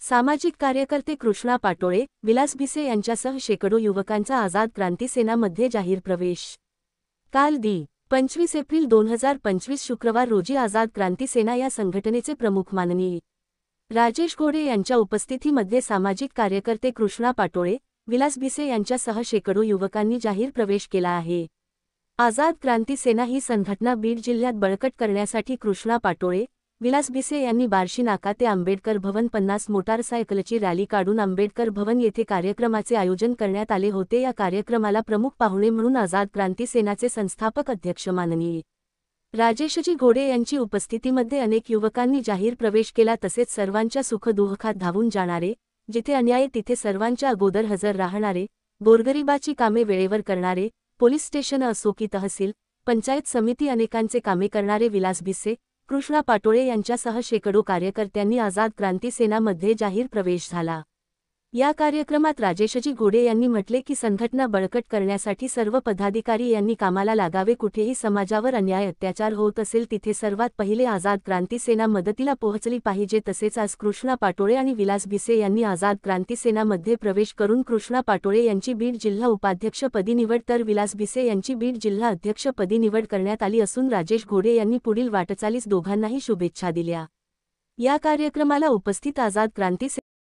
सामाजिक कार्यकर्ते कृष्णा पाटोळे, विलास भिसे यांच्यासह शेकडो युवकांचा आझाद क्रांती सेनामध्ये जाहीर प्रवेश। काल दि. 25 एप्रिल 2025 शुक्रवार रोजी आझाद क्रांती सेना या संघटनेचे प्रमुख माननीय राजेश घोडे यांच्या उपस्थितीमध्ये सामाजिक कार्यकर्ते कृष्णा पाटोळे, विलास भिसे यांच्यासह शेकडो युवकांनी जाहीर प्रवेश केला आहे। आझाद क्रांती सेना ही संघटना बीड जिल्ह्यात बळकट करण्यासाठी कृष्णा पाटोळे, विलास भिसे यांनी बार्शी नाका ते आंबेडकर भवन 50 मोटारसायकलची रॅली काढून आंबेडकर भवन येथे कार्यक्रमाचे आयोजन करण्यात आले होते। या कार्यक्रमाला प्रमुख पाहुणे म्हणून आझाद क्रांती सेनाचे संस्थापक अध्यक्ष माननीय राजेशजी घोडे यांची उपस्थितीमध्ये अनेक युवकांनी जाहीर प्रवेश केला। तसेच सर्वांच्या सुखदुःखात धावून जाणारे, जिथे अन्याय तिथे सर्वांच्या अगोदर हजर राहणारे, गोरगरिबाची कामे वेळेवर करणारे, पोलीस स्टेशन असो की तहसील, पंचायत समिती अनेकांचे कामे करणारे विलास भिसे, कृष्णा पाटोळे यांच्यासह शेकडो कार्यकर्त्यांनी आझाद क्रांती सेनामध्ये जाहीर प्रवेश झाला। या कार्यक्रमात राजेशजी घोडे यांनी म्हटले की संघटना बळकट करण्यासाठी सर्व पदाधिकारी यांनी कामाला लागावे। कुठेही समाजावर अन्याय अत्याचार होत असेल तिथे सर्वात पहिले आझाद क्रांती सेना मदतीला पोहोचली पाहिजे। तसेच आज कृष्णा पाटोळे आणि विलास भिसे यांनी आझाद क्रांती सेनामध्ये प्रवेश करून कृष्णा पाटोळे यांची बीड जिल्हा उपाध्यक्षपदी निवड तर विलास भिसे यांची बीड जिल्हा अध्यक्षपदी निवड करण्यात आली असून राजेश घोडे यांनी पुढील वाटचालीस दोघांनाही शुभेच्छा दिल्या। या कार्यक्रमाला उपस्थित आझाद क्रांती